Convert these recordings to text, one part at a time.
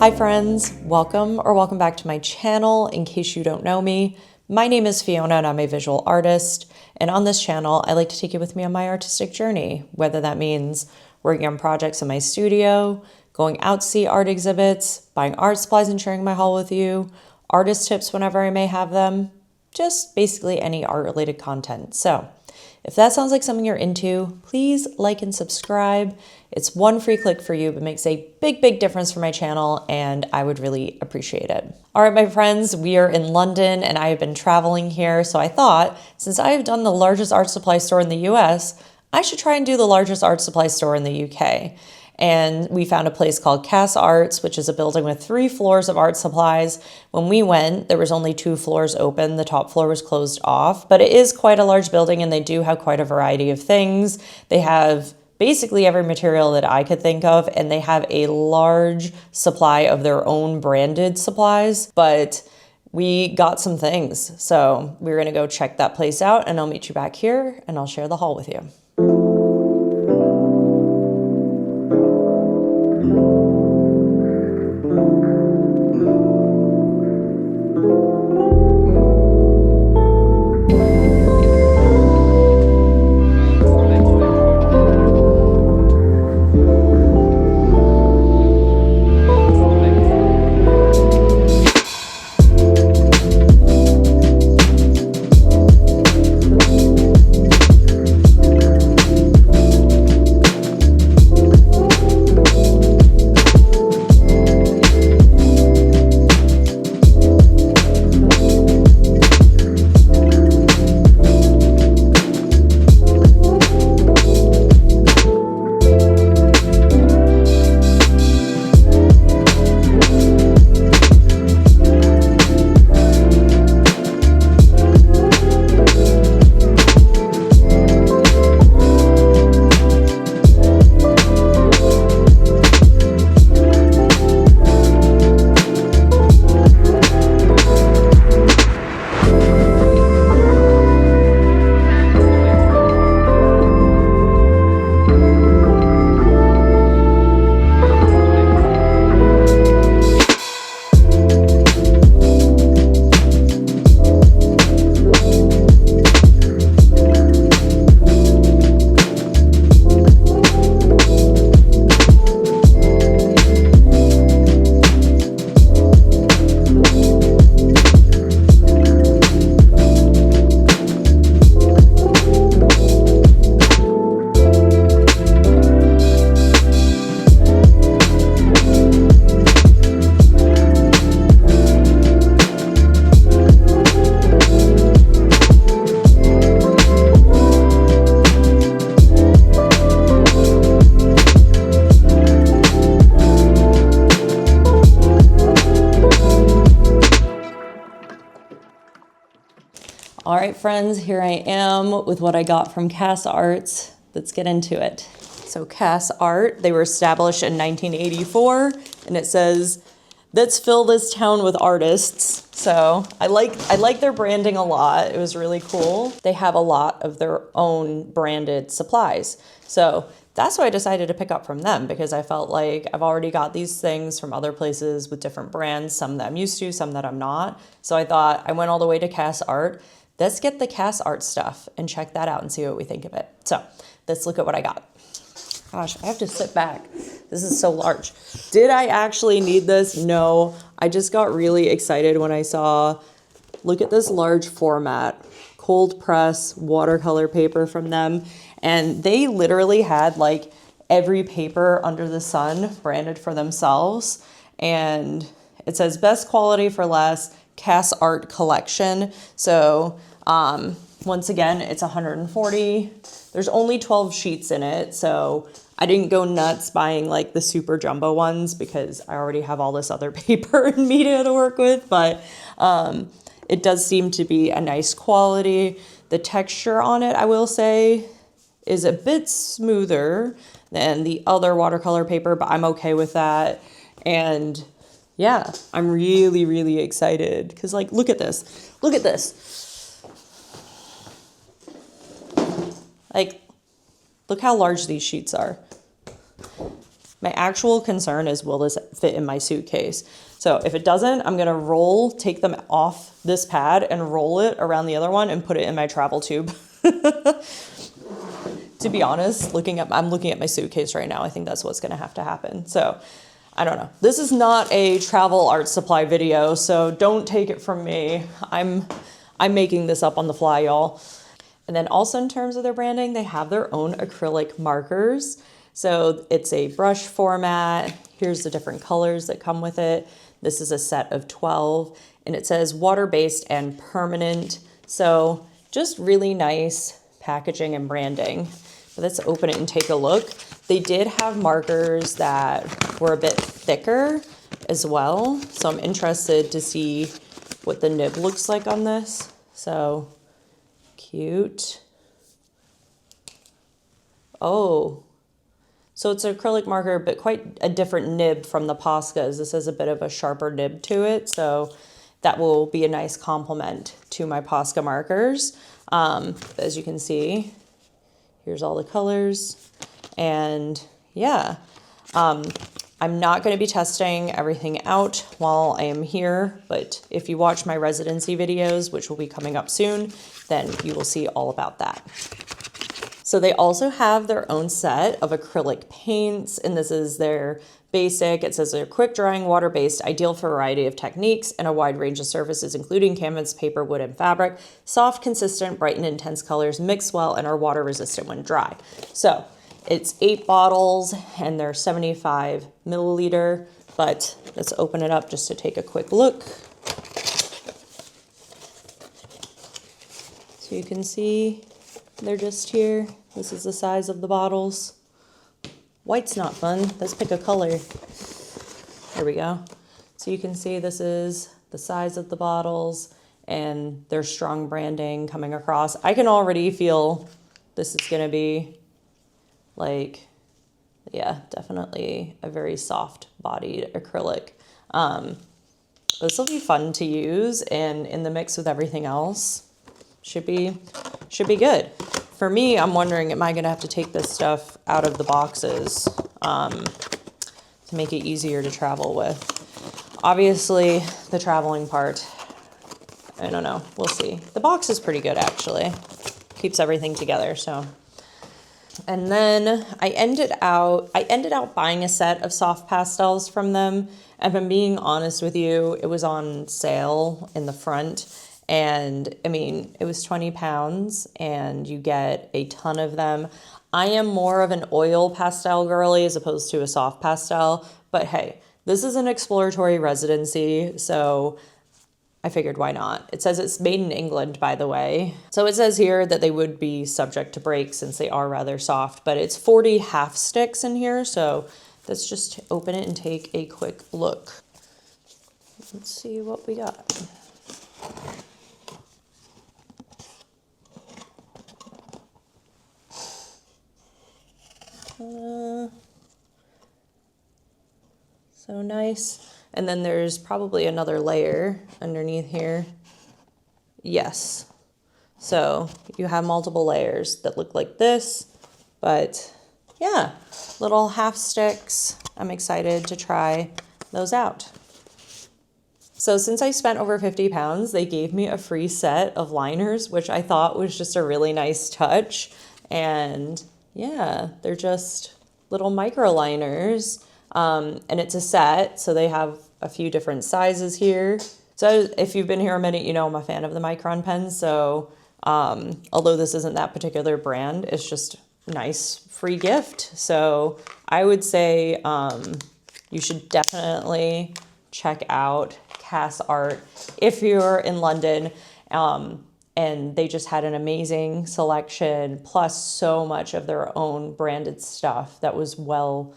Hi friends, welcome back to my channel. In case you don't know me, my name is Fiona and I'm a visual artist. And on this channel, I like to take you with me on my artistic journey, whether that means working on projects in my studio, going out to see art exhibits, buying art supplies and sharing my haul with you, artist tips whenever I may have them, just basically any art related content. So if that sounds like something you're into, please like and subscribe. It's one free click for you, but makes a big difference for my channel, and I would really appreciate it. All right, my friends, we are in London and I have been traveling here. So I thought, since I have done the largest art supply store in the US, I should try and do the largest art supply store in the UK. And we found a place called Cass Arts, which is a building with 3 floors of art supplies. When we went, there was only 2 floors open. The top floor was closed off, but it is quite a large building and they do have quite a variety of things. They have basically every material that I could think of, and they have a large supply of their own branded supplies, but we got some things. So we're gonna go check that place out and I'll meet you back here and I'll share the haul with you. All right, friends, here I am with what I got from Cass Arts. Let's get into it. So Cass Art, they were established in 1984, and it says, "Let's fill this town with artists." So I like their branding a lot. It was really cool. They have a lot of their own branded supplies. So that's why I decided to pick up from them, because I felt like I've already got these things from other places with different brands, some that I'm used to, some that I'm not. So I thought, I went all the way to Cass Art. Let's get the Cass Art stuff and check that out and see what we think of it. So let's look at what I got. Gosh, I have to sit back. This is so large. Did I actually need this? No. I just got really excited when I saw, look at this large format, cold press watercolor paper from them. And they literally had like every paper under the sun branded for themselves. And it says best quality for less, Cass Art collection. So once again, it's 140. There's only 12 sheets in it. So I didn't go nuts buying like the super jumbo ones because I already have all this other paper and media to work with. But it does seem to be a nice quality. The texture on it, I will say, is a bit smoother than the other watercolor paper, but I'm okay with that. And yeah, I'm really excited because, like, look at this. Look at this. Like, look how large these sheets are. My actual concern is, will this fit in my suitcase? So if it doesn't, I'm gonna take them off this pad and roll it around the other one and put it in my travel tube. To be honest, I'm looking at my suitcase right now. I think that's what's gonna have to happen. So I don't know. This is not a travel art supply video, so don't take it from me. I'm making this up on the fly, y'all. And then also in terms of their branding, they have their own acrylic markers. So it's a brush format. Here's the different colors that come with it. This is a set of 12 and it says water-based and permanent. So just really nice packaging and branding. But let's open it and take a look. They did have markers that were a bit thicker as well. So I'm interested to see what the nib looks like on this. So cute. Oh, so it's an acrylic marker, but quite a different nib from the Poscas. This has a bit of a sharper nib to it. So that will be a nice complement to my Posca markers. As you can see, here's all the colors. And yeah, I'm not going to be testing everything out while I am here, but if you watch my residency videos, which will be coming up soon, then you will see all about that. So they also have their own set of acrylic paints, and this is their basic. It says they're quick drying, water-based, ideal for a variety of techniques and a wide range of surfaces, including canvas, paper, wood, and fabric. Soft, consistent, bright, and intense colors mix well and are water resistant when dry. So it's 8 bottles and they're 75 milliliter, but let's open it up just to take a quick look. So you can see they're just here. This is the size of the bottles. White's not fun. Let's pick a color. There we go. So you can see this is the size of the bottles and their strong branding coming across. I can already feel this is going to be like, yeah, definitely a very soft bodied acrylic. This will be fun to use, and in the mix with everything else, should be good. For me, I'm wondering, am I going to have to take this stuff out of the boxes to make it easier to travel with? Obviously, the traveling part, I don't know. We'll see. The box is pretty good, actually. Keeps everything together, so. And then I ended out buying a set of soft pastels from them. If I'm being honest with you, it was on sale in the front. And I mean, it was 20 pounds and you get a ton of them. I am more of an oil pastel girly as opposed to a soft pastel, but hey, this is an exploratory residency, so I figured why not? It says it's made in England, by the way. So it says here that they would be subject to break since they are rather soft, but it's 40 half sticks in here. So let's just open it and take a quick look. Let's see what we got. So nice. And then there's probably another layer underneath here. Yes. So you have multiple layers that look like this, but yeah, little half sticks. I'm excited to try those out. So since I spent over 50 pounds, they gave me a free set of liners, which I thought was just a really nice touch. And yeah, they're just little micro liners. And it's a set, so they have a few different sizes here. So if you've been here a minute, you know I'm a fan of the Micron pens. So although this isn't that particular brand, it's just a nice free gift. So I would say you should definitely check out Cass Art if you're in London. And they just had an amazing selection, plus so much of their own branded stuff that was well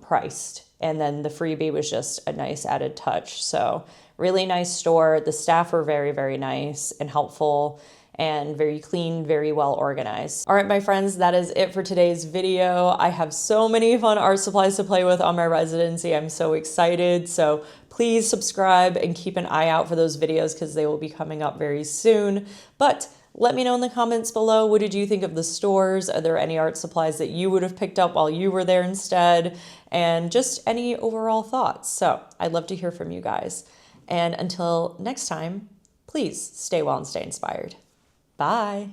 priced. And then the freebie was just a nice added touch. So really nice store. The staff were very, very nice and helpful and very clean, very well organized. All right, my friends, that is it for today's video. I have so many fun art supplies to play with on my residency. I'm so excited. So please subscribe and keep an eye out for those videos because they will be coming up very soon. But Let me know in the comments below, what did you think of the stores? Are there any art supplies that you would have picked up while you were there instead? And just any overall thoughts. So I'd love to hear from you guys. And until next time, please stay well and stay inspired. Bye.